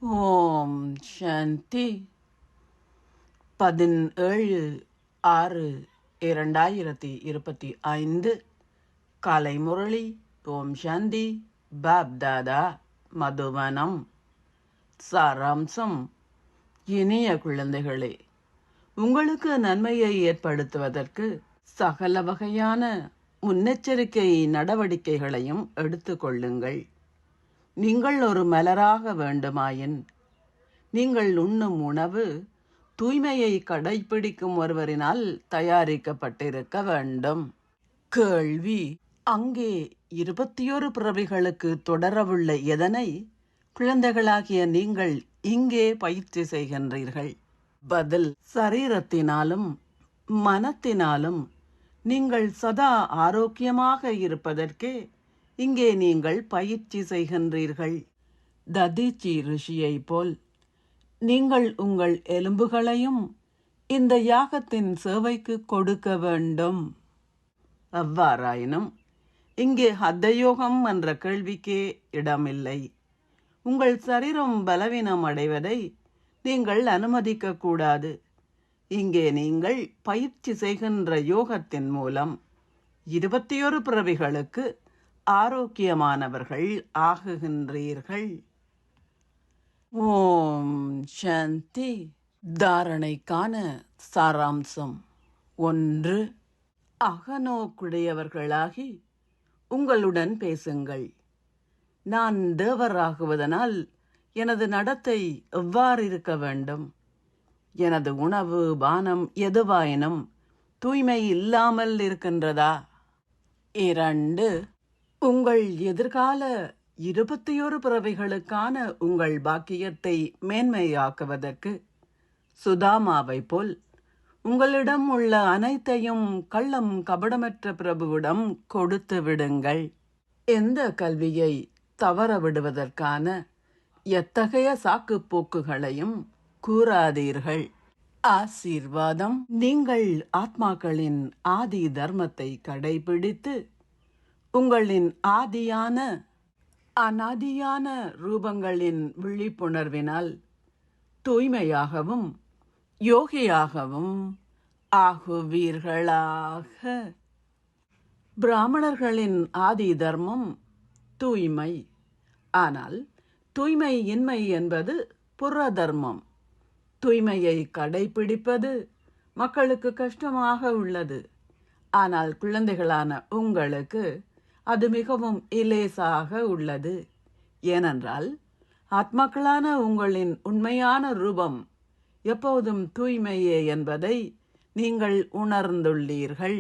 ஓம் சாந்தி. 17/6/2025 காலை முரளி. ஓம் சாந்தி. பாப் தாதா மதுவனம். சாராம்சம். இனிய குழந்தைகளே, உங்களுக்கு நன்மையை ஏற்படுத்துவதற்கு சகல வகையான முன்னெச்சரிக்கை நடவடிக்கைகளையும் எடுத்துக்கொள்ளுங்கள். நீங்கள் ஒரு மலராக வேண்டுமாயின் நீங்கள் உண்ணும் உணவு தூய்மையை கடைபிடிக்கும் ஒருவரினால் தயாரிக்கப்பட்டிருக்க வேண்டும். கேள்வி: அங்கே 21 பிறவிகளுக்கு தொடரவுள்ள எதனை குழந்தைகளாகிய நீங்கள் இங்கே பயிற்சி செய்கின்றீர்கள்? பதில்: சரீரத்தினாலும் மனத்தினாலும் நீங்கள் சதா ஆரோக்கியமாக இருப்பதற்கே இங்கே நீங்கள் பயிற்சி செய்கின்றீர்கள். ததீச்சி ரிஷியை போல் நீங்கள் உங்கள் எலும்புகளையும் இந்த யாகத்தின் சேவைக்கு கொடுக்க வேண்டும். அவ்வாறாயினும் இங்கே ஹத்தயோகம் என்ற கேள்விக்கே இடமில்லை. உங்கள் சரீரம் பலவீனம் அடைவதை நீங்கள் அனுமதிக்க கூடாது. இங்கே நீங்கள் பயிற்சி செய்கின்ற யோகத்தின் மூலம் 21 பிறவிகளுக்கு ஆரோக்கியமானவர்கள் ஆகுகின்றீர்கள். ஓம் சாந்தி. தாரணைக்கான சாராம்சம். 1. அகநோக்குடையவர்களாகி உங்களுடன் பேசுங்கள். நான் தேவராகுவதனால் எனது நடத்தை எவ்வாறு இருக்க வேண்டும்? எனது உணவு பானம் எதுவாயினும் தூய்மை இல்லாமல் இருக்கின்றதா? 2. உங்கள் எதிர்கால 21 பிறவிகளுக்கான உங்கள் பாக்கியத்தை மேன்மையாக்குவதற்கு சுதாமாவை போல் உங்களிடம் உள்ள அனைத்தையும் கள்ளம் கபடமற்ற பிரபுவிடம் கொடுத்து விடுங்கள். எந்த கல்வியை தவற விடுவதற்கான எத்தகைய சாக்குப்போக்குகளையும் கூறாதீர்கள். ஆசீர்வாதம். நீங்கள் ஆத்மாக்களின் ஆதி தர்மத்தை கடைபிடித்து உங்களின் ஆதியான அனாதியான ரூபங்களின் விழிப்புணர்வினால் தூய்மையாகவும் யோகியாகவும் ஆகுவீர்களாக. பிராமணர்களின் ஆதி தர்மம் தூய்மை. ஆனால் தூய்மை இன்மை என்பது புற தர்மம். தூய்மையை கடைபிடிப்பது மக்களுக்கு கஷ்டமாக உள்ளது. ஆனால் குழந்தைகளான உங்களுக்கு அது மிகவும் இலேசாக உள்ளது. ஏனென்றால் ஆத்மாக்களான உங்களின் உண்மையான ரூபம் எப்போதும் தூய்மையே என்பதை நீங்கள் உணர்ந்துள்ளீர்கள்.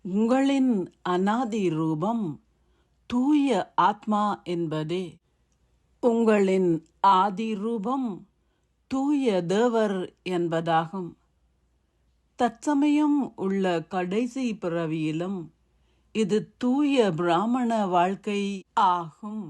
உங்களின் அனாதி ரூபம் தூய ஆத்மா என்பதே. உங்களின் ஆதி ரூபம் தூய தேவர் என்பதாகும். தற்சமயம் உள்ள கடைசி பிறவியிலும் இது தூய பிராமண வாழ்க்கை ஆகும்.